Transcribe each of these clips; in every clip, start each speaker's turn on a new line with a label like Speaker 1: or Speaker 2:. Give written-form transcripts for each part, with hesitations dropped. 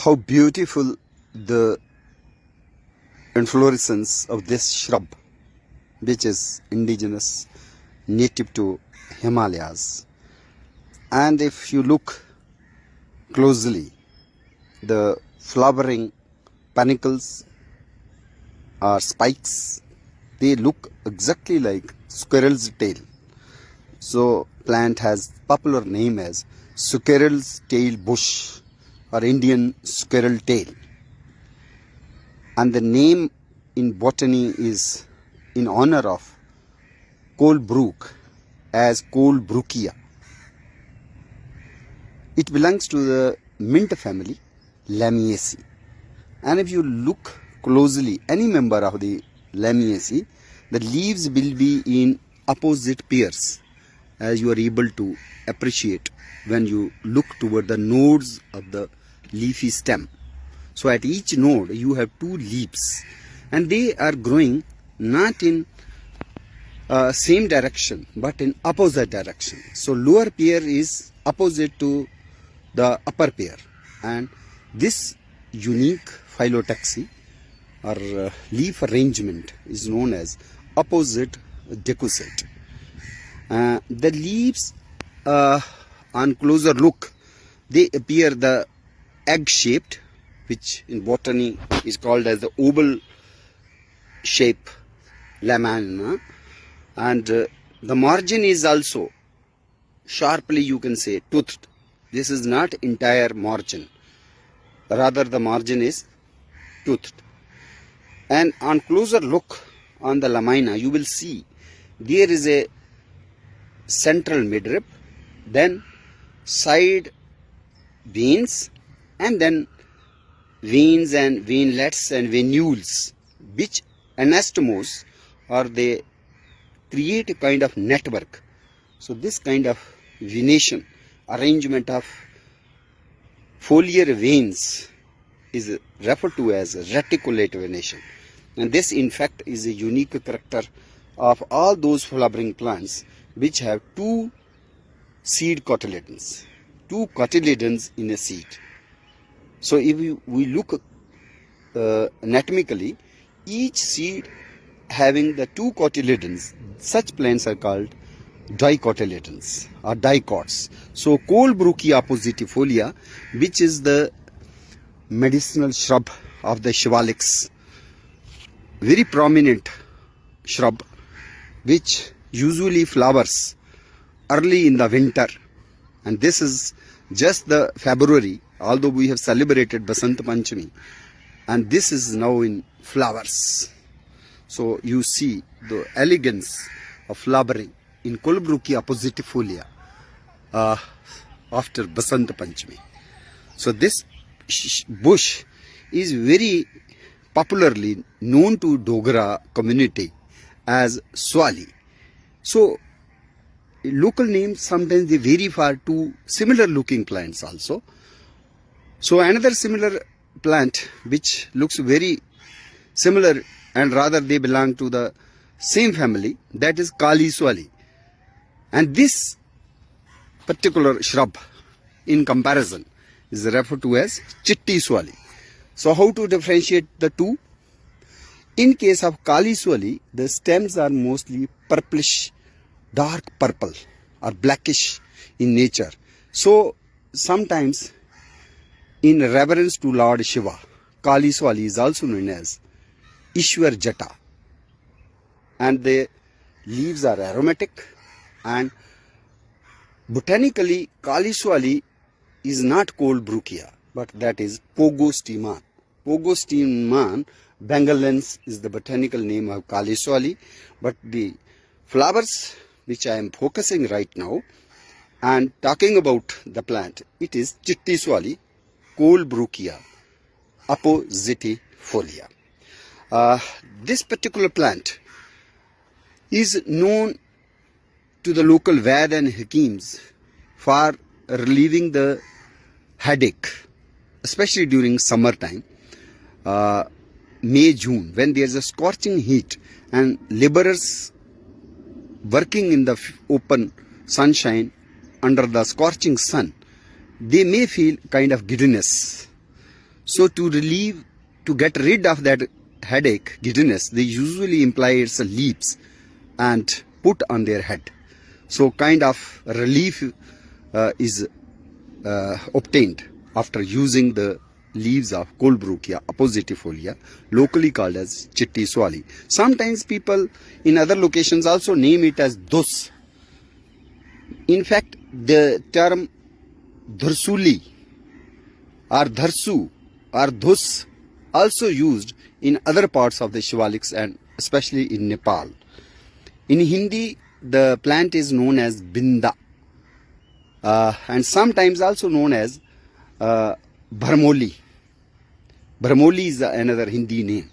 Speaker 1: how beautiful the inflorescence of this shrub, which is indigenous, native to Himalayas. And if you look closely, the flowering panicles or spikes, they look exactly like squirrel's tail. So plant has popular name as squirrel's tail bush or Indian squirrel tail. And the name in botany is in honor of Colebrooke as Colebrookia. It belongs to the mint family Lamiaceae. And if you look closely, any member of the Lamiaceae, the leaves will be in opposite pairs, as you are able to appreciate when you look toward the nodes of the leafy stem. So at each node you have two leaves, and they are growing not in same direction but in opposite direction. So lower pair is opposite to the upper pair, and this unique phyllotaxy or leaf arrangement is known as opposite decussate. The leaves on closer look, they appear the egg shaped, which in botany is called as the oval shape lamina, and the margin is also sharply, you can say, toothed. This is not entire margin, rather the margin is toothed. And on closer look on the lamina, you will see there is a central midrib, then side veins, and then veins and veinlets and venules, which anastomose, or they create a kind of network. So this kind of venation, arrangement of foliar veins, is referred to as reticulate venation. And this in fact is a unique character of all those flowering plants which have two seed cotyledons, two cotyledons in a seed. So if we look anatomically, each seed having the two cotyledons, such plants are called dicotyledons or dicots. So Colebrookia oppositifolia, which is the medicinal shrub of the shivalics, very prominent shrub, which usually flowers early in the winter, and this is just the February, although we have celebrated Basant Panchami, and this is now in flowers. So you see the elegance of flowering in Colebrookia oppositifolia after Basant Panchami. So this bush is very popularly known to Dogra community as Swali. So local names sometimes they vary for two similar looking plants also. So another similar plant which looks very similar and rather they belong to the same family, that is Kali Swali. And this particular shrub in comparison is referred to as Chitti Swali. So how to differentiate the two? In case of Kali Swali, the stems are mostly purplish, dark purple or blackish in nature. So sometimes in reverence to Lord Shiva, Kali Swali is also known as Ishwar Jata, and the leaves are aromatic, and botanically Kali Swali is not Colebrookia, but that is Pogostemon. Pogostemon bengalens is the botanical name of Kali Swali, but the flowers which I am focusing right now and talking about the plant, it is Chitti Swali, Colebrookia oppositifolia. This particular plant is known to the local Vaid and Hakims for relieving the headache, especially during summertime, May, June, when there is a scorching heat and laborers working in the open sunshine under the scorching sun, they may feel kind of giddiness. So to get rid of that headache, giddiness, they usually imply it's leaves and put on their head. So kind of relief is obtained after using the leaves of Colebrookea oppositifolia, locally called as chitti swali. Sometimes people in other locations also name it as dus. In fact, the term dhursuli or dharsu or dhus also used in other parts of the Shivaliks and especially in Nepal. In Hindi, the plant is known as binda and sometimes also known as bharmoli. Bharmoli is another Hindi name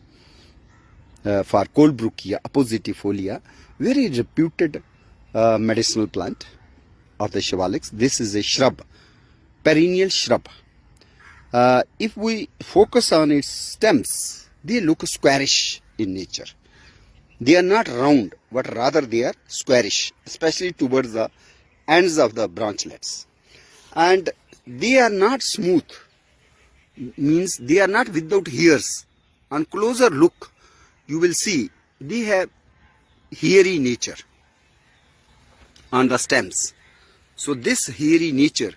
Speaker 1: for Colebrookea oppositifolia, very reputed medicinal plant of the Shivaliks. This is a shrub, perennial shrub. If we focus on its stems, they look squarish in nature. They are not round, but rather they are squarish, especially towards the ends of the branchlets. And they are not smooth, means they are not without hairs. On closer look, you will see they have hairy nature on the stems. So this hairy nature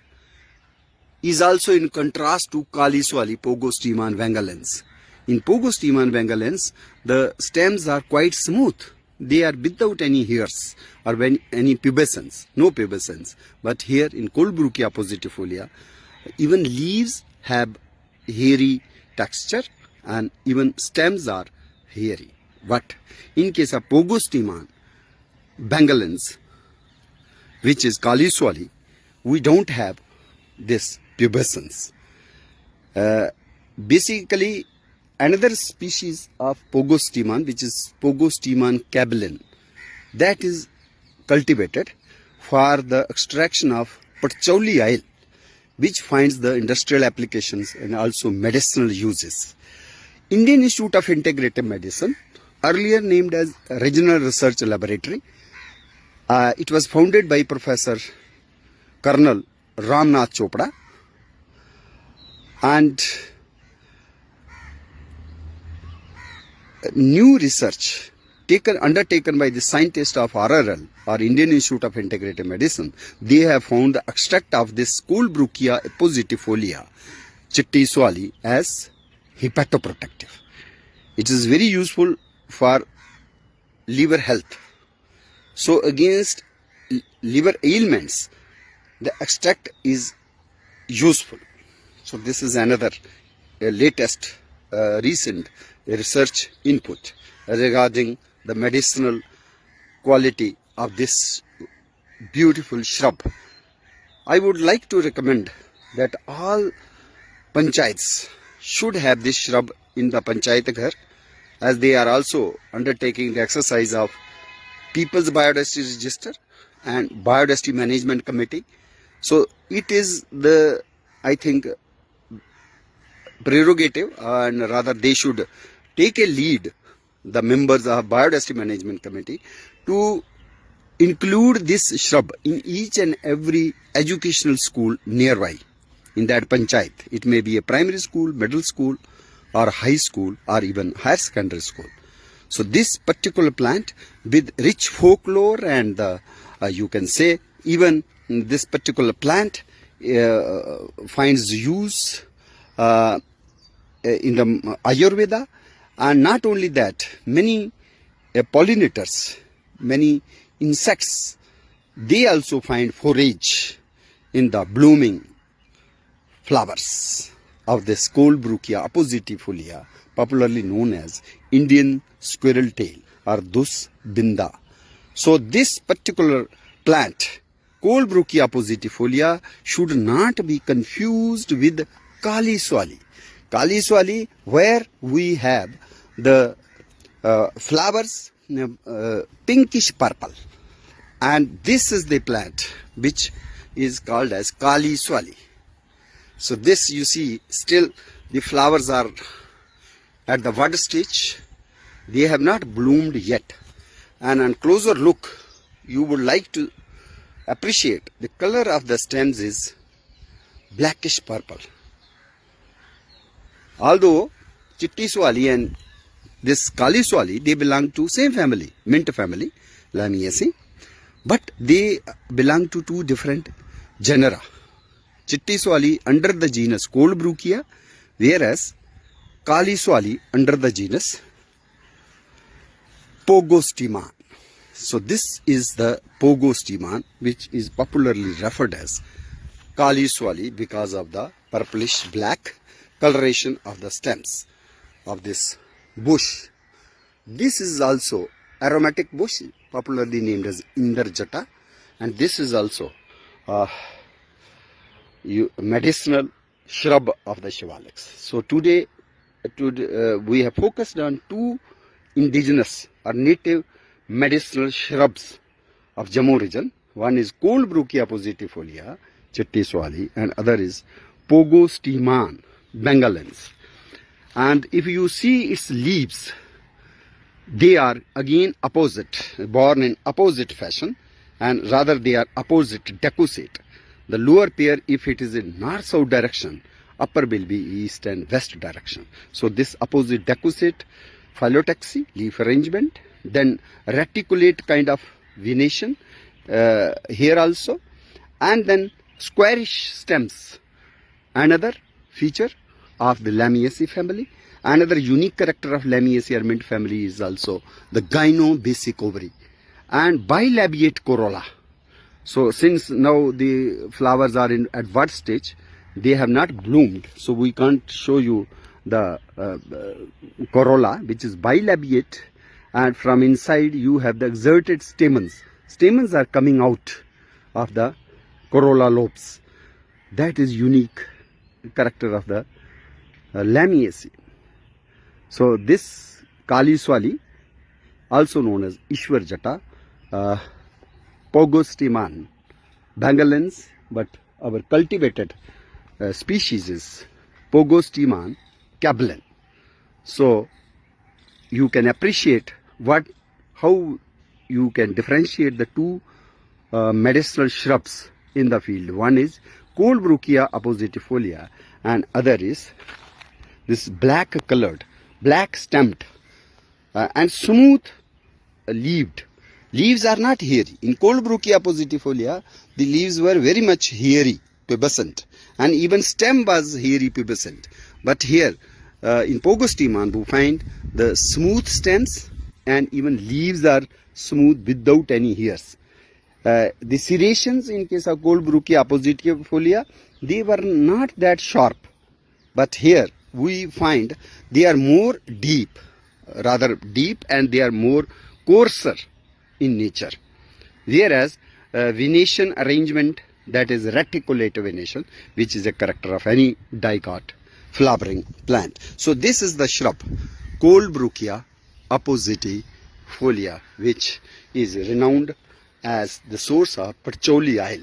Speaker 1: is also in contrast to Kaliswali, Pogostemon vangalens. In Pogostemon vangalens, the stems are quite smooth. They are without any hairs or any pubescence, no pubescence. But here in Colebrookea oppositifolia, even leaves have hairy texture and even stems are hairy. But in case of Pogostemon vangalens, which is Kaliswali, we don't have this pubescence. Basically, another species of Pogostemon, which is Pogostemon cabalin, that is cultivated for the extraction of patchouli oil, which finds the industrial applications and also medicinal uses. Indian Institute of Integrative Medicine, earlier named as Regional Research Laboratory, it was founded by Professor Colonel Ramnath Chopra, and new research undertaken by the scientists of RRL or Indian Institute of Integrative Medicine, they have found the extract of this Colebrookea oppositifolia, chitti swali, as hepatoprotective. It is very useful for liver health. So against liver ailments, the extract is useful. So this is another latest recent research input regarding the medicinal quality of this beautiful shrub. I would like to recommend that all panchayats should have this shrub in the panchayat ghar, as they are also undertaking the exercise of People's Biodiversity Register and Biodiversity Management Committee. So it is the, I think, prerogative, and rather they should take a lead, the members of Biodiversity Management Committee, to include this shrub in each and every educational school nearby in that panchayat. It may be a primary school, middle school, or high school, or even higher secondary school. So this particular plant with rich folklore and you can say even this particular plant finds use in the Ayurveda, and not only that, many pollinators, many insects, they also find forage in the blooming flowers of this Colebrookea oppositifolia, popularly known as Indian squirrel tail or dus binda. So this particular plant, Colebrookea oppositifolia, should not be confused with Kaliswali. Kaliswali, where we have the flowers pinkish purple, and this is the plant which is called as Kaliswali. So this, you see, still the flowers are at the bud stage. They have not bloomed yet, and on closer look you would like to appreciate the color of the stems is blackish purple. Although Chitti Swali and this Kali Swali, they belong to same family, mint family, Lamiaceae, but they belong to two different genera. Chitti Swali under the genus Coldbruchia, whereas Kali Swali under the genus Pogostiman. So this is the Pogostiman, which is popularly referred as Kali Swali because of the purplish black coloration of the stems of this bush. This is also aromatic bush, popularly named as Indarjata, and this is also medicinal shrub of the Shivaliks. So today we have focused on two indigenous or native medicinal shrubs of Jammu region. One is Coldbruchia positifolia, Chitti Swali, and other is Pogostiman, bengalans. And if you see its leaves, they are again opposite, born in opposite fashion, and rather they are opposite decussate. The lower pair, if it is in north-south direction, upper will be east and west direction. So this opposite decussate, phyllotaxy, leaf arrangement, then reticulate kind of venation here also, and then squarish stems. Another feature of the Lamiaceae family. Another unique character of Lamiaceae or mint family is also the gyno-basic ovary and bilabiate corolla. So since now the flowers are in advanced stage, they have not bloomed, so we can't show you the corolla, which is bilabiate, and from inside you have the exerted stamens. Stamens are coming out of the corolla lobes. That is unique character of the Lamiaceae. So this Kali Swali, also known as Ishwar Jata, Pogostiman, bengalans, but our cultivated species is Pogostiman cablen. So you can appreciate how you can differentiate the two medicinal shrubs in the field. One is Coldbruchia oppositifolia and other is this black colored, black stemmed and smooth leaved. Leaves are not hairy. In Coldbruchia oppositifolia, the leaves were very much hairy, pubescent, and even stem was hairy, pubescent. But here, in Pogostiman, we find the smooth stems and even leaves are smooth without any hairs. The serrations in case of Coldbruchia oppositifolia, they were not that sharp. But here we find they are more deep, rather deep, and they are more coarser in nature. Whereas venation arrangement, that is reticulate venation, which is a character of any dicot flowering plant. So this is the shrub Coldbruchia oppositifolia, which is renowned as the source of patchouli oil,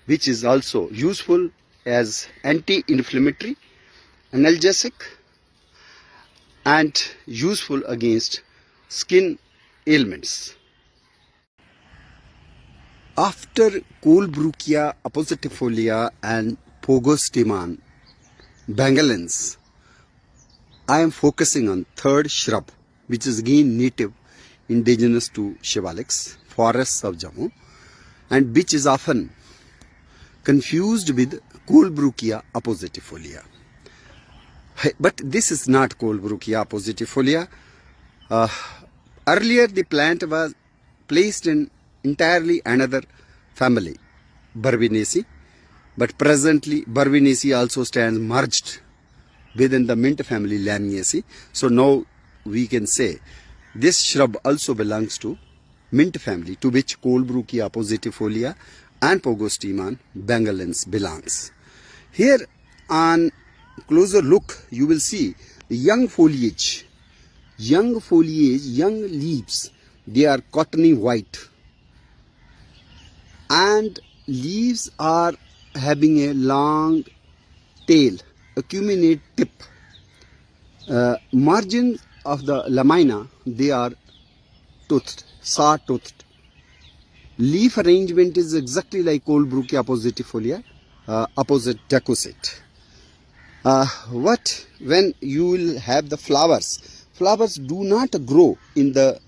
Speaker 1: which is also useful as anti-inflammatory, analgesic, and useful against skin ailments. After Coldbruchia oppositifolia and Pogostiman, bengalans, I am focusing on third shrub, which is again native, indigenous to Shivaliks, forests of Jammu, and which is often confused with Coldbruchia oppositifolia. But this is not Coldbruchia oppositifolia. Earlier the plant was placed in entirely another family, Bourbinaceae, but presently Bourbinaceae also stands merged within the mint family Lamiaceae. So now we can say this shrub also belongs to mint family, to which Coldbruchia oppositifolia and Pogostiman bengalans belongs. Here on closer look you will see the young foliage, young leaves. They are cottony white, and leaves are having a long tail, acuminate tip. Margins of the lamina, they are toothed, saw-toothed. Leaf arrangement is exactly like Coldbruchia oppositifolia, opposite decussate. What when you will have the flowers do not grow in the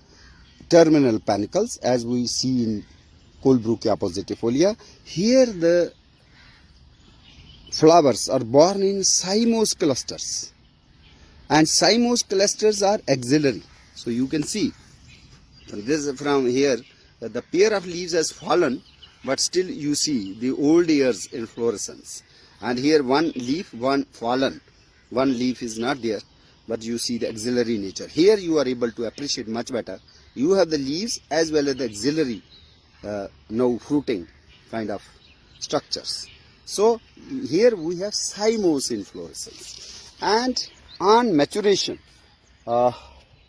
Speaker 1: terminal panicles as we see in Colebrookea positifolia. Here the flowers are born in cymose clusters, and cymose clusters are axillary. So you can see from here that the pair of leaves has fallen, but still you see the old year's inflorescence. And here one leaf, one fallen, one leaf is not there, but you see the axillary nature. Here you are able to appreciate much better. You have the leaves as well as the axillary now fruiting kind of structures. So here we have cymose inflorescence, and on maturation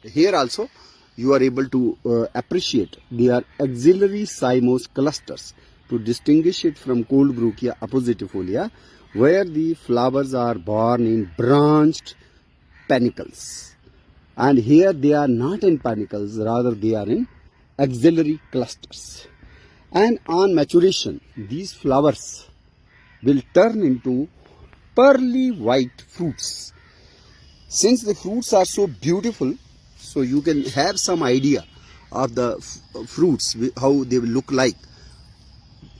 Speaker 1: here also you are able to appreciate they are axillary cymose clusters to distinguish it from Colebrookea appositifolia, where the flowers are born in branched panicles, and here they are not in panicles, rather they are in axillary clusters. And on maturation these flowers will turn into pearly white fruits. Since the fruits are so beautiful, so you can have some idea of the fruits, how they will look like.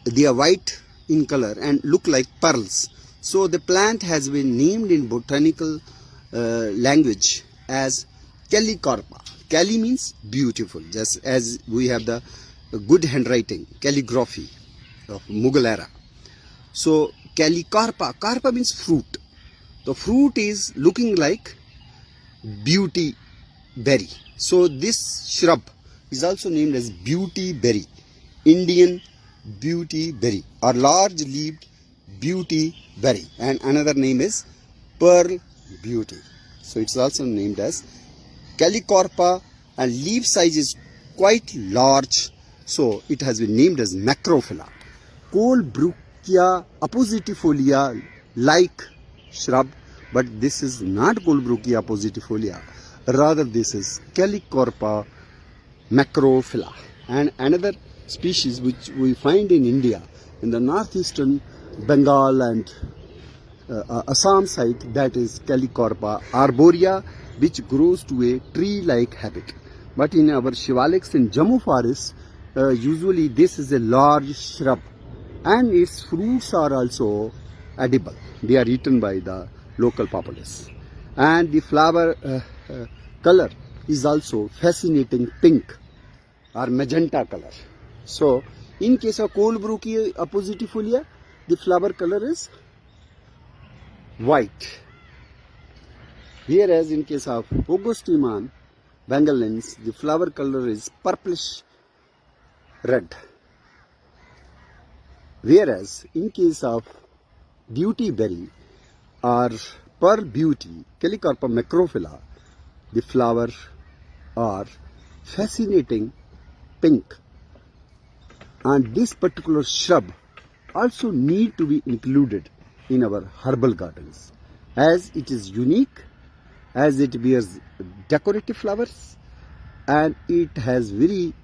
Speaker 1: They are white in color and look like pearls. So the plant has been named in botanical language as Callicarpa. Calli means beautiful, just as we have the good handwriting, calligraphy of Mughal era. So Callicarpa, carpa means fruit. The fruit is looking like beauty berry. So this shrub is also named as beauty berry, Indian beauty berry or large leaved beauty berry, and another name is pearl beauty. So it's also named as Callicarpa, and leaf size is quite large, so it has been named as macrophylla. Colebrookea appositifolia like shrub, but this is not Colebrookea appositifolia, rather this is Callicarpa macrophylla. And another species which we find in India in the northeastern Bengal and Assam side, that is Callicarpa arborea, which grows to a tree-like habit. But in our shivalics in Jammu forest, usually this is a large shrub, and its fruits are also edible. They are eaten by the local populace. And the flower color is also fascinating pink or magenta color. So in case of Colebrookea appositifolia, the flower color is white. Whereas in case of Pogostemon bengalens, the flower color is purplish red. Whereas in case of beauty berry or pearl beauty, Callicarpa macrophylla, the flowers are fascinating pink. And this particular shrub also need to be included in our herbal gardens, as it is unique, as it bears decorative flowers, and it has very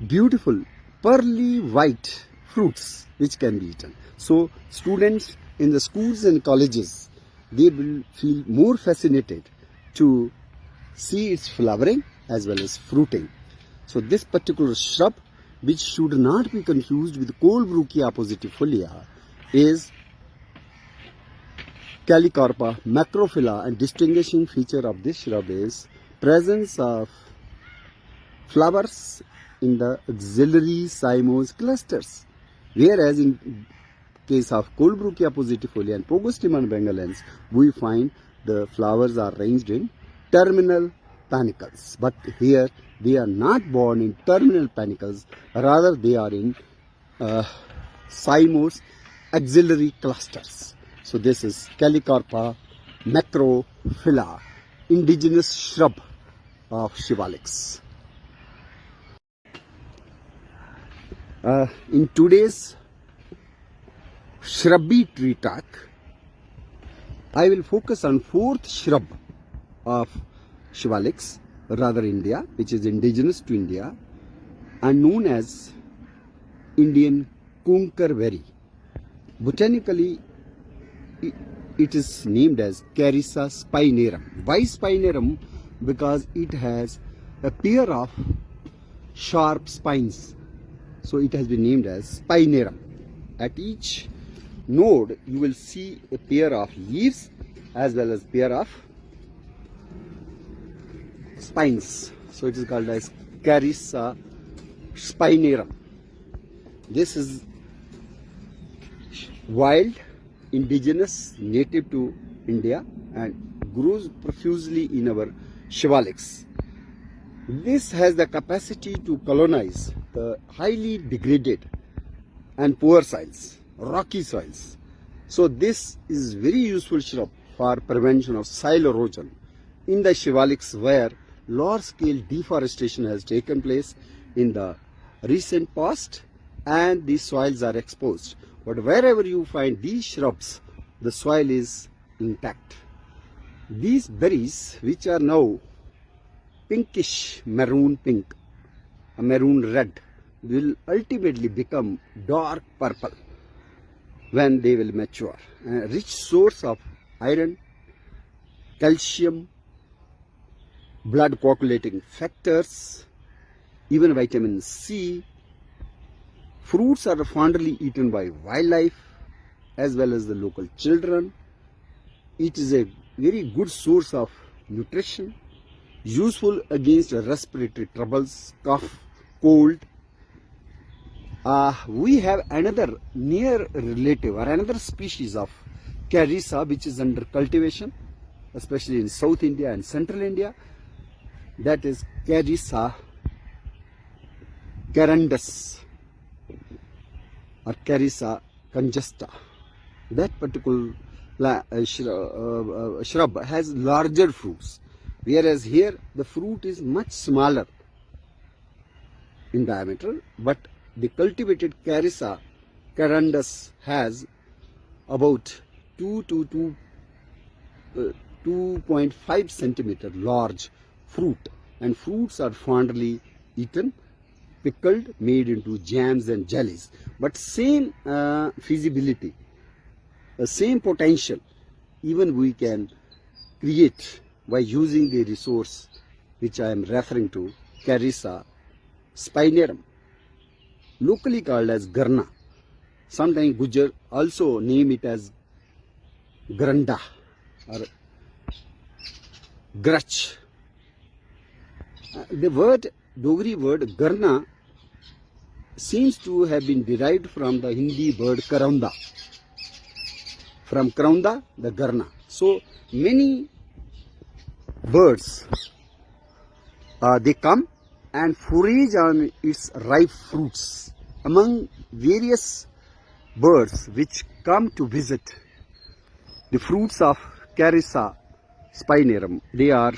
Speaker 1: beautiful pearly white fruits which can be eaten. So students in the schools and colleges, they will feel more fascinated to see its flowering as well as fruiting. So this particular shrub, which should not be confused with Colebrookea appositifolia, is Callicarpa macrophylla, and distinguishing feature of this shrub is presence of flowers in the axillary cymose clusters, whereas in case of Colebrookea appositifolia and Pogostemon bengalens, we find the flowers are arranged in terminal panicles. But here they are not born in terminal panicles, rather they are in cymose axillary clusters. So this is Callicarpa macrophylla, indigenous shrub of shivalics. In today's shrubby tree talk, I will focus on fourth shrub of shivalics, rather India, which is indigenous to India and known as Indian conkerberry. Botanically, it is named as Carissa spinarum. Why spinarum? Because it has a pair of sharp spines. So it has been named as spinarum. At each node you will see a pair of leaves as well as pair of spines. So it is called as Carissa spinarum. This is wild, indigenous, native to India and grows profusely in our shivaliks. This has the capacity to colonize the highly degraded and poor soils, rocky soils. So this is very useful shrub for prevention of soil erosion in the shivaliks where large scale deforestation has taken place in the recent past and the soils are exposed. But wherever you find these shrubs, the soil is intact. These berries, which are now pinkish maroon pink, a maroon red, will ultimately become dark purple when they will mature. A rich source of iron, calcium, blood coagulating factors, even vitamin C. Fruits are fondly eaten by wildlife as well as the local children. It is a very good source of nutrition, useful against respiratory troubles, cough, cold. We have another near relative or another species of Carissa which is under cultivation, especially in South India and Central India. That is Carissa carandus or Carissa conjusta. That particular shrub has larger fruits, whereas here the fruit is much smaller in diameter, but the cultivated Carissa carandus has about 2 to 2.5 centimeter large fruit, and fruits are fondly eaten, pickled, made into jams and jellies. But same feasibility, same potential, even we can create by using the resource which I am referring to, Carissa spinarum, locally called as garna. Sometimes Gujar also name it as granda or grach. The word, Dogri word garna, seems to have been derived from the Hindi word karaunda. From karaunda, the garna. So many birds, they come and forage on its ripe fruits. Among various birds which come to visit the fruits of Carissa spinarum, they are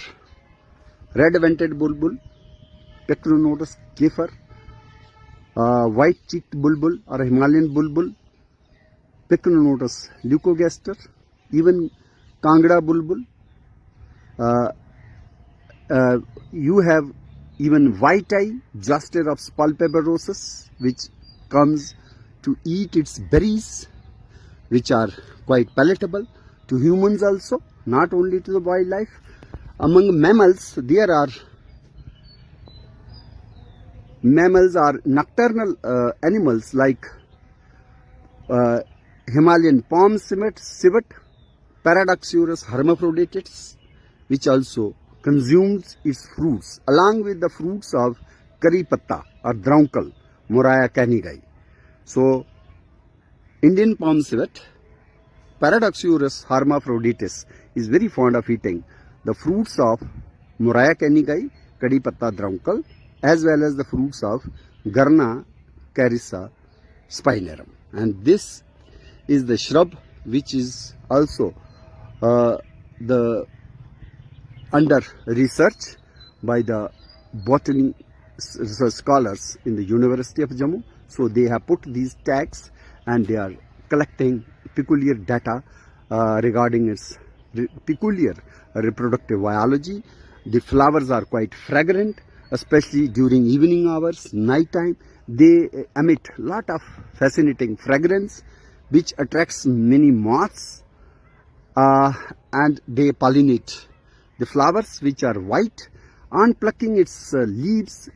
Speaker 1: red-vented bulbul, Pecronotus kefir, white-cheeked bulbul or Himalayan bulbul, Pecronotus leucogaster, even Kangra bulbul. You have even white-eye Juster of spalpeberosus, which comes to eat its berries, which are quite palatable to humans also, not only to the wildlife. Among mammals, there are nocturnal animals like Himalayan palm civet, Paradoxurus hermaphrodites, which also consumes its fruits along with the fruits of curry patta or drauncal, Moraya canigai. So, Indian palm civet, Paradoxurus hermaphrodites, is very fond of eating the fruits of Moraya canigai, curry patta drauncal, as well as the fruits of Garna Carissa spinarum. And this is the shrub which is also the under research by the botany scholars in the University of Jammu. So they have put these tags and they are collecting peculiar data regarding its peculiar reproductive biology. The flowers are quite fragrant, especially during evening hours, night time. They emit a lot of fascinating fragrance which attracts many moths and they pollinate. The flowers which are white, on plucking its leaves,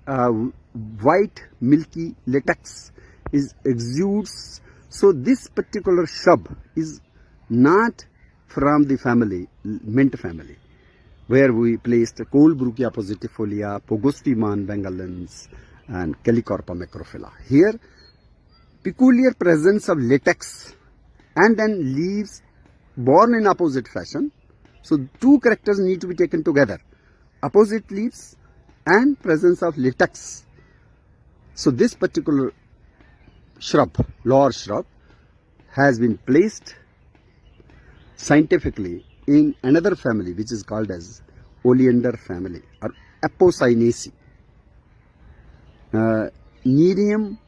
Speaker 1: white milky latex is exudes. So this particular shrub is not from the family, mint family, where we placed Colebrookea positifolia, Pogostemon bengalans, and Calicorpa macrophylla. Here, peculiar presence of latex and then leaves born in opposite fashion. So two characters need to be taken together, opposite leaves and presence of latex. So this particular shrub, lower shrub, has been placed scientifically in another family which is called as oleander family or Apocynaceae. Nerium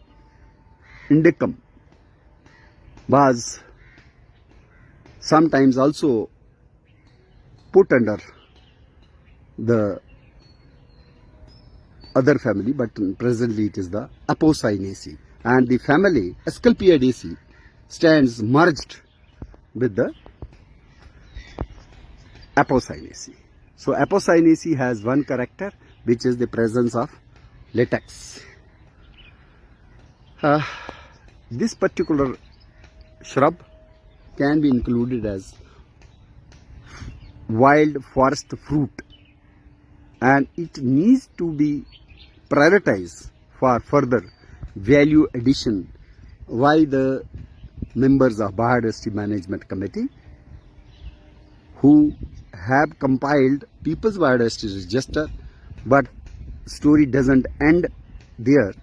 Speaker 1: indicum was sometimes also put under the other family, but presently it is the Apocynaceae, and the family Asclepiadaceae stands merged with the Apocynaceae. So Apocynaceae has one character, which is the presence of latex. This particular shrub can be included as wild forest fruit, and it needs to be prioritized for further value addition by the members of Biodiversity Management Committee, who have compiled People's Biodiversity Register. But story doesn't end there.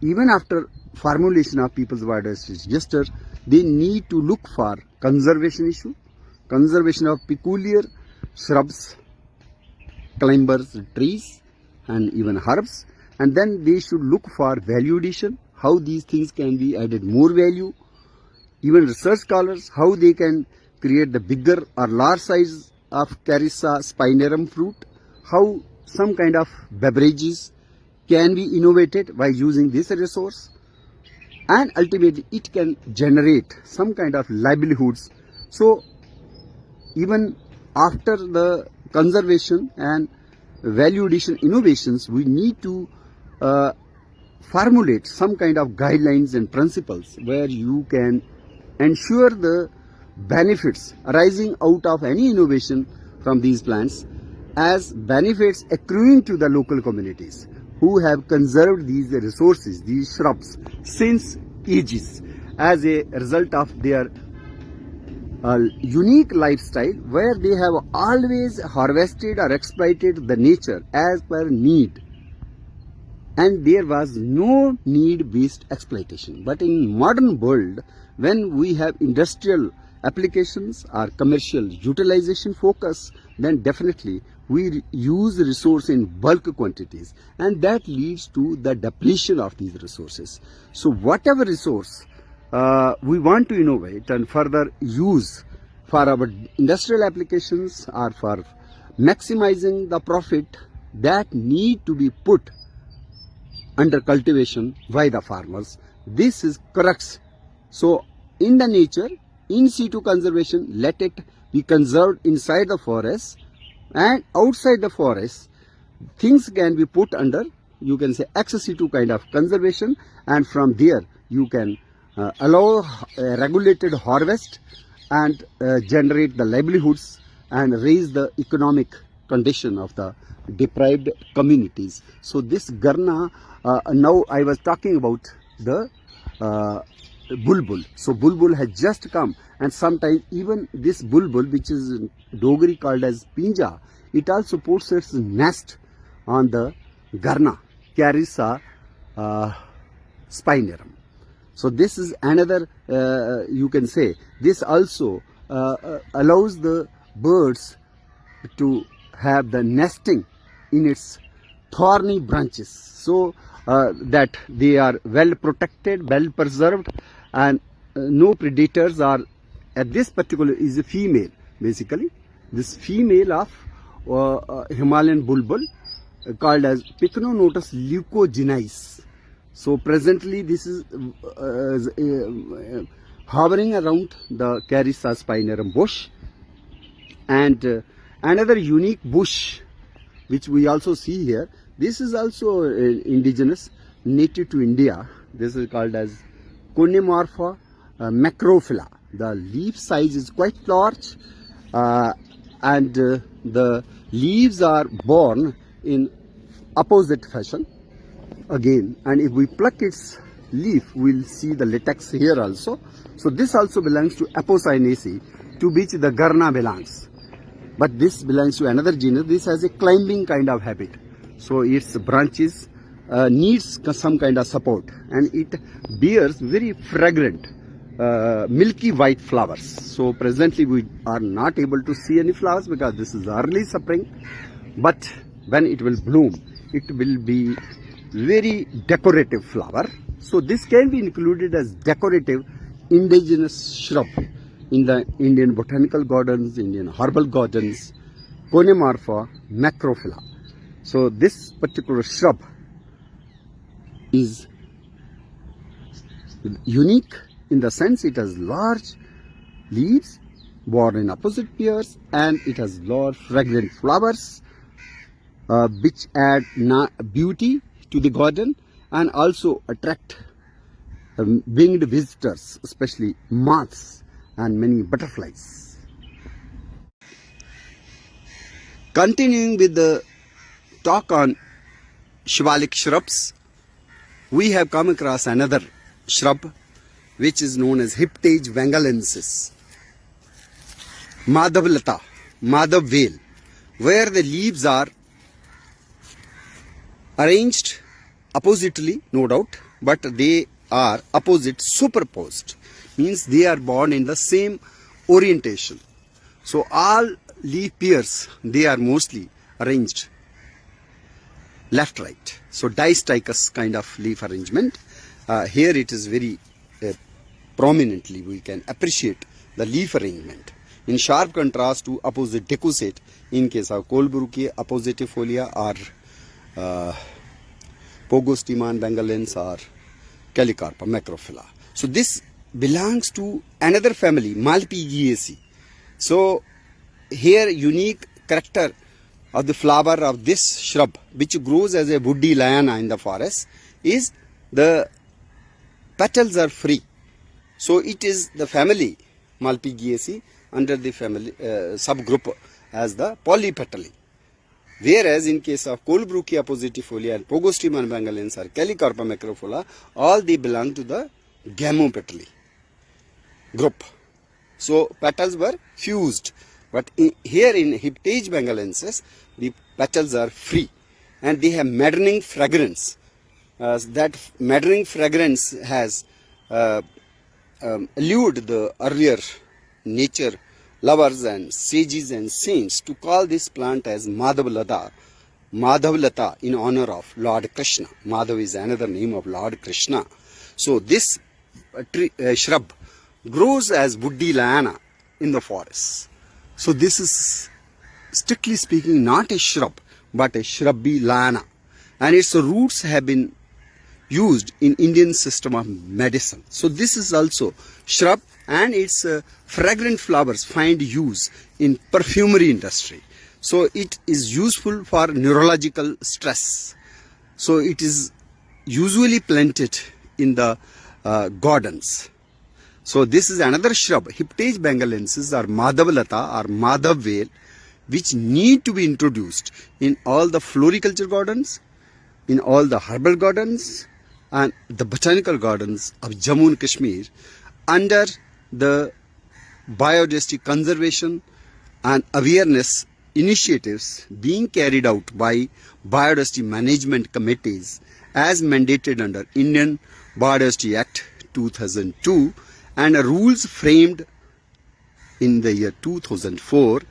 Speaker 1: Even after formulation of People's Biodiversity Register, they need to look for conservation issue, conservation of peculiar shrubs, climbers, trees, and even herbs, and then they should look for value addition, how these things can be added more value. Even research scholars, how they can create the bigger or large size of Carissa spinarum fruit, how some kind of beverages can be innovated by using this resource, and ultimately it can generate some kind of livelihoods. So even after the conservation and value addition innovations, we need to formulate some kind of guidelines and principles where you can ensure the benefits arising out of any innovation from these plants as benefits accruing to the local communities who have conserved these resources, these shrubs, since ages, as a result of their unique lifestyle, where they have always harvested or exploited the nature as per need, and there was no need-based exploitation. But in modern world, when we have industrial applications or commercial utilization focus, then definitely we use resource in bulk quantities, and that leads to the depletion of these resources. So whatever resource we want to innovate and further use for our industrial applications or for maximizing the profit, that need to be put under cultivation by the farmers. This is crux. So in the nature, in situ conservation, let it be conserved inside the forest, and outside the forest things can be put under, you can say, ex situ kind of conservation, and from there you can allow regulated harvest and generate the livelihoods and raise the economic condition of the deprived communities. So this Garna, now I was talking about the bulbul. So bulbul has just come, and sometimes even this bulbul, which is in Dogri called as pinja, it also puts its nest on the Garna, Carissa spinarum. So this is another, you can say, this also allows the birds to have the nesting in its thorny branches, so that they are well protected, well preserved, and no predators are. This particular is a female, basically. This female of Himalayan bulbul called as Pycnonotus leucogenis. So presently this is hovering around the Carissa spinarum bush, And another unique bush which we also see here, this is also indigenous, native to India. This is called as Conimorpha macrophylla. The leaf size is quite large, and the leaves are borne in opposite fashion again, and if we pluck its leaf, we'll see the latex here also. So this also belongs to Apocynaceae, to which the Garna belongs. But this belongs to another genus. This has a climbing kind of habit. So its branches needs some kind of support, and it bears very fragrant milky white flowers. So presently we are not able to see any flowers because this is early spring, but when it will bloom, it will be very decorative flower. So this can be included as decorative indigenous shrub in the Indian botanical gardens, Indian herbal gardens, Conimorpha macrophylla. So this particular shrub is unique in the sense it has large leaves borne in opposite pairs, and it has large fragrant flowers which add beauty to the garden and also attract winged visitors, especially moths and many butterflies. Continuing with the talk on shivalik shrubs, we have come across another shrub which is known as Hyptage vangalensis, Madhavlata, Madhav vale, where the leaves are arranged oppositely, no doubt, but they are opposite superposed, means they are born in the same orientation. So all leaf pairs, they are mostly arranged left right. So distichous kind of leaf arrangement. Here it is very prominently we can appreciate the leaf arrangement in sharp contrast to opposite decussate in case of Colebrookea oppositifolia or Pogostemon bengalens or Calicarpa macrophylla. So this belongs to another family, Malpighiaceae. So here unique character of the flower of this shrub, which grows as a woody liana in the forest, is the petals are free. So it is the family Malpighiaceae under the family subgroup as the polypetalae. Whereas in case of Colebrookea oppositifolia and Pogostemon bengalens or Calicarpa macrophylla, all they belong to the gamopetalae group. So petals were fused, but here in Hyptage bengalensis, the petals are free and they have maddening fragrance. That maddening fragrance has allured the earlier nature lovers and sages and saints to call this plant as Madhavlata in honor of Lord Krishna. Madhav is another name of Lord Krishna. So this shrub grows as woody liana in the forest. So this is strictly speaking not a shrub but a shrubby liana, and its roots have been used in Indian system of medicine. So this is also shrub, and its fragrant flowers find use in perfumery industry. So it is useful for neurological stress. So it is usually planted in the gardens. So this is another shrub, Hyptage bengalensis or Madhavlata or Madhav vale, which need to be introduced in all the floriculture gardens, in all the herbal gardens and the botanical gardens of Jammu and Kashmir under the biodiversity conservation and awareness initiatives being carried out by biodiversity management committees as mandated under Indian Biodiversity Act 2002 and rules framed in the year 2004.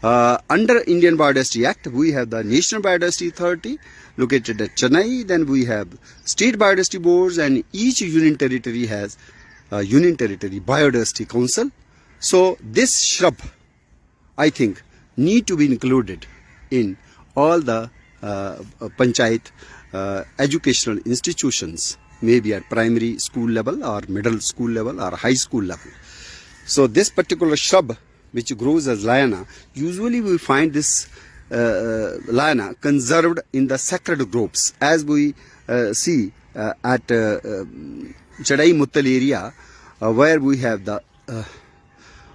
Speaker 1: Under Indian Biodiversity Act, we have the National Biodiversity Authority located at Chennai. Then we have state biodiversity boards, and each union territory has a union territory biodiversity council. So this shrub, I think, need to be included in all the panchayat educational institutions, maybe at primary school level or middle school level or high school level. So this particular shrub which grows as liana. Usually we find this liana conserved in the sacred groves, as we see at Chadai Muttal area, where we have the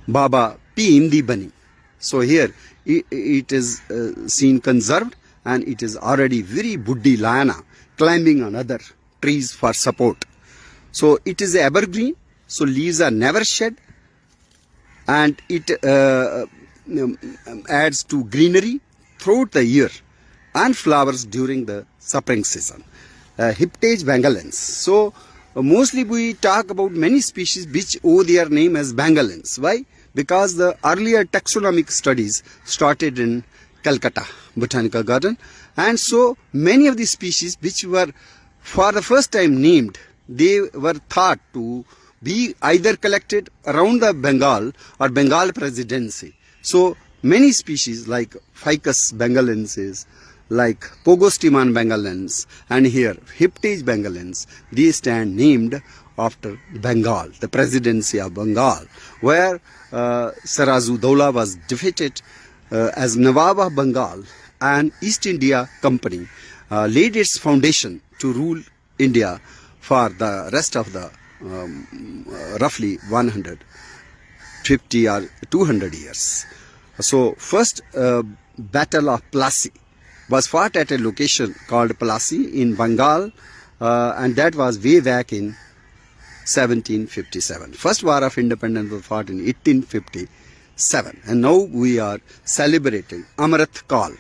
Speaker 1: Baba P. Imdi Bani. So here it is seen conserved, and it is already very buddhi liana climbing on other trees for support. So it is evergreen, so leaves are never shed, and it adds to greenery throughout the year and flowers during the spring season. Hiptage bengalens. So mostly we talk about many species which owe their name as bengalens. Why? Because the earlier taxonomic studies started in Calcutta Botanical Garden, and so many of these species which were for the first time named, they were thought to be either collected around the Bengal or Bengal Presidency. So many species like Ficus bengalensis, like Pogostiman bengalens, and here Hiptage bengalens, they stand named after Bengal, the Presidency of Bengal, where Sarazu Dowla was defeated as Nawab of Bengal, and East India Company laid its foundation to rule India for the rest of the roughly 150 or 200 years. So first Battle of Plassey was fought at a location called Plassey in Bengal, and that was way back in 1757. First War of Independence was fought in 1857, and now we are celebrating Amrit Kal.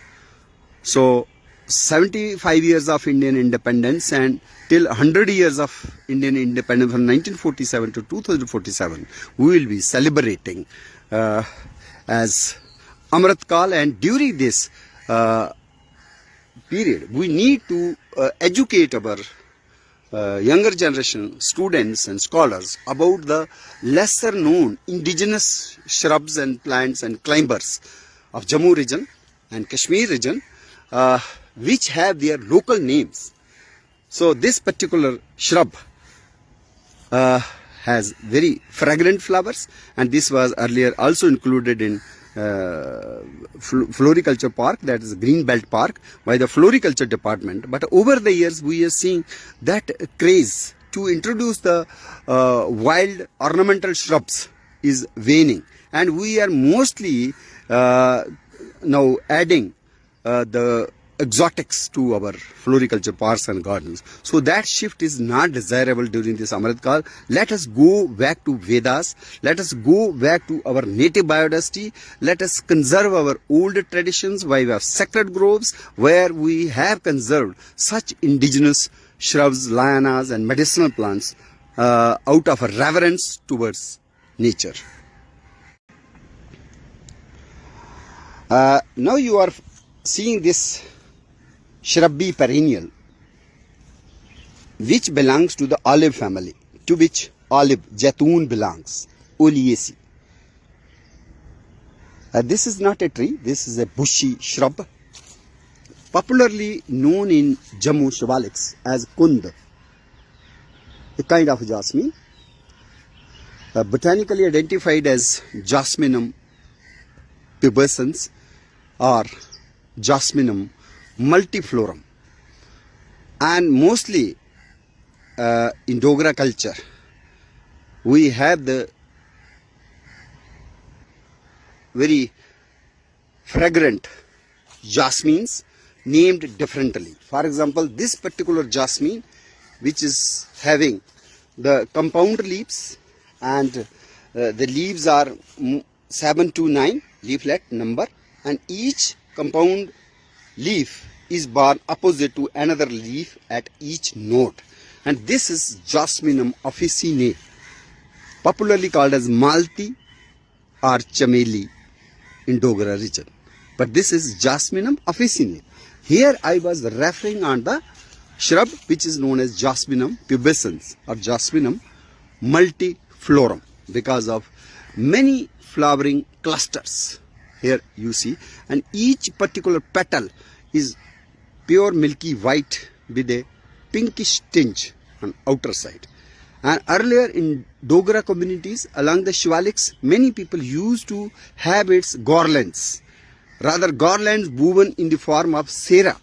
Speaker 1: So 75 years of Indian independence, and till 100 years of Indian independence from 1947 to 2047, we will be celebrating as Amrit Kal. And during this period, we need to educate our younger generation students and scholars about the lesser known indigenous shrubs and plants and climbers of Jammu region and Kashmir region, which have their local names. So this particular shrub has very fragrant flowers, and this was earlier also included in floriculture park, that is green belt park, by the floriculture department. But over the years we are seeing that craze to introduce the wild ornamental shrubs is waning, and we are mostly now adding the exotics to our floriculture parks and gardens. So that shift is not desirable during this Amrit Kal. Let us go back to Vedas. Let us go back to our native biodiversity. Let us conserve our old traditions, why we have sacred groves, where we have conserved such indigenous shrubs, lianas and medicinal plants out of a reverence towards nature. Now you are seeing this Shrubby perennial, which belongs to the olive family, to which olive, jatoon belongs, Oleaceae. This is not a tree, this is a bushy shrub, popularly known in Jammu Shivaliks as Kund, a kind of jasmine, botanically identified as Jasminum pubescens or Jasminum multiflorum, and mostly in Dogra culture we have the very fragrant jasmines named differently. For example, this particular jasmine, which is having the compound leaves, and the leaves are 7 to 9 leaflet number, and each compound leaf is borne opposite to another leaf at each node, and this is Jasminum officinae, popularly called as Malti or Chameli in Dogra region. But this is Jasminum officinae. Here I was referring on the shrub which is known as Jasminum pubescens or Jasminum multiflorum, because of many flowering clusters. Here you see, and each particular petal is pure milky white with a pinkish tinge on outer side, And earlier in Dogra communities along the Shivaliks, many people used to have its garlands, rather garlands woven in the form of sera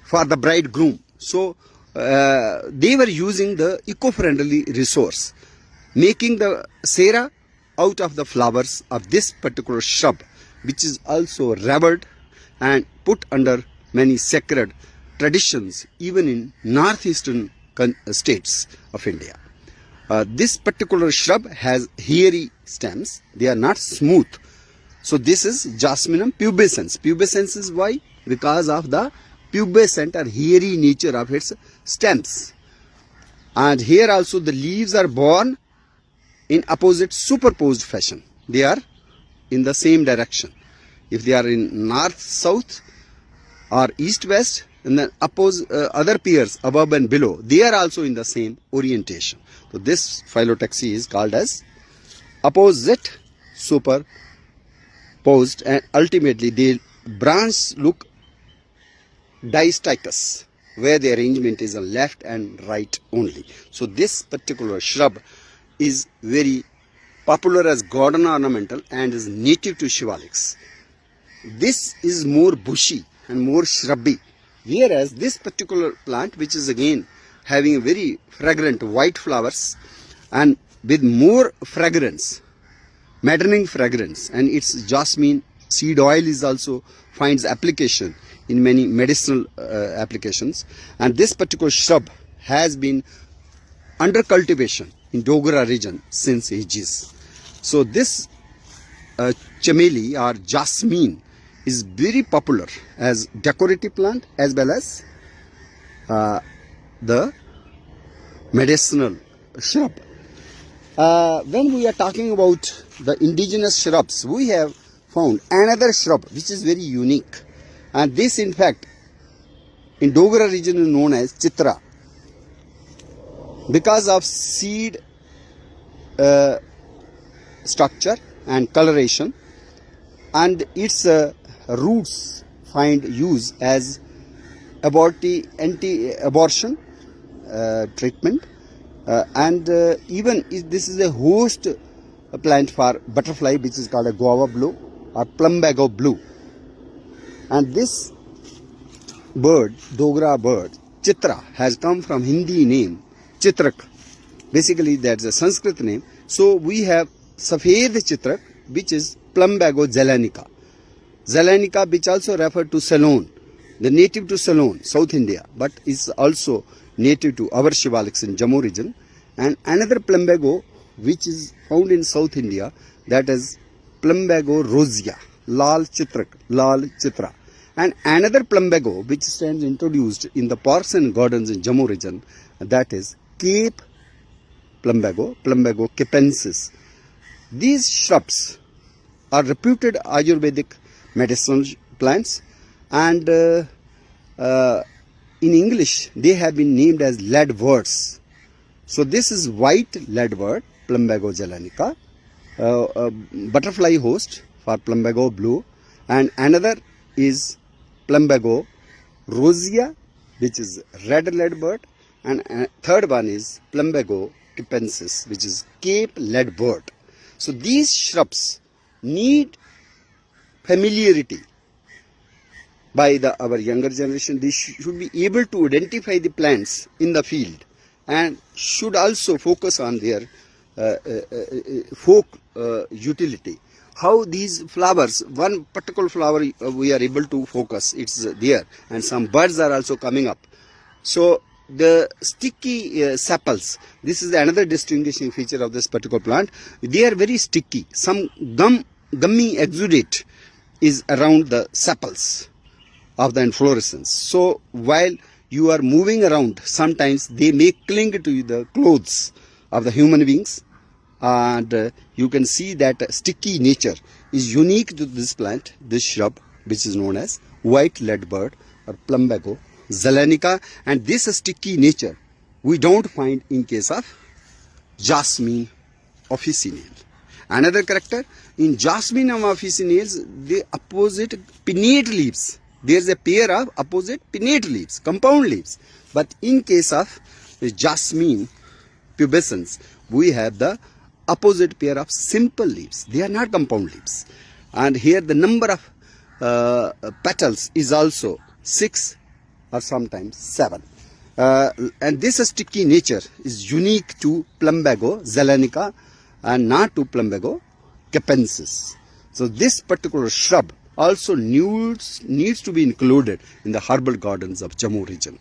Speaker 1: for the bridegroom. So they were using the eco-friendly resource, making the sera out of the flowers of this particular shrub, which is also revered and put under many sacred traditions even in northeastern states of India. This particular shrub has hairy stems. They are not smooth. So this is Jasminum pubescens. Pubescens is why? Because of the pubescent or hairy nature of its stems. And here also the leaves are borne in opposite superposed fashion. They are in the same direction. If they are in north, south or east, west, and then other pairs above and below, they are also in the same orientation. So this phyllotaxy is called as opposite superposed, and ultimately the branches look distichous, where the arrangement is on left and right only. So this particular shrub is very popular as garden ornamental and is native to Shivaliks. This is more bushy and more shrubby, whereas this particular plant, which is again having very fragrant white flowers and with more fragrance, maddening fragrance, and its jasmine seed oil is also finds application in many medicinal applications. And this particular shrub has been under cultivation in Dogra region since ages. So this chameli or jasmine is very popular as decorative plant as well as the medicinal shrub. When we are talking about the indigenous shrubs, we have found another shrub which is very unique, and this in fact in Dogra region is known as chitra because of seed structure and coloration, and its roots find use as anti-abortion treatment, and even this is a host plant for butterfly, which is called a guava blue or plumbago blue. And this bird, Dogra bird, chitra, has come from Hindi name chitrak. Basically that's a Sanskrit name. So we have Safed chitrak, which is plumbago zelanica. Zelanica, which also referred to Ceylon, the native to Ceylon, South India, but is also native to our Shivaliks in Jammu region. And another plumbago which is found in South India, that is plumbago rosea, lal chitrak, lal chitra. And another plumbago which stands introduced in the parks and gardens in Jammu region, that is Cape plumbago, plumbago capensis. These shrubs are reputed Ayurvedic medicinal plants, and in English they have been named as leadworts. So this is white leadwort, plumbago zelanica, butterfly host for plumbago blue, and another is plumbago rosea, which is red leadbird, and third one is plumbago capensis, which is Cape leadbird. So these shrubs need familiarity by our younger generation. They should be able to identify the plants in the field and should also focus on their folk utility. How these flowers, one particular flower we are able to focus, it's there, and some birds are also coming up. So the sticky sepals, this is another distinguishing feature of this particular plant. They are very sticky. Some gummy exudate is around the sepals of the inflorescence. So while you are moving around, sometimes they may cling to the clothes of the human beings, and you can see that sticky nature is unique to this plant, this shrub, which is known as white leadbird or plumbago zelanica. And this sticky nature we don't find in case of Jasmine officinale. Another character in Jasminum officinales, the opposite pinnate leaves. There is a pair of opposite pinnate leaves, compound leaves. But in case of Jasmine pubescens, we have the opposite pair of simple leaves. They are not compound leaves. And here the number of petals is also 6 or sometimes 7. And this sticky nature is unique to Plumbago zelenica and not to Plumbago capensis. So this particular shrub also needs to be included in the herbal gardens of Jammu region.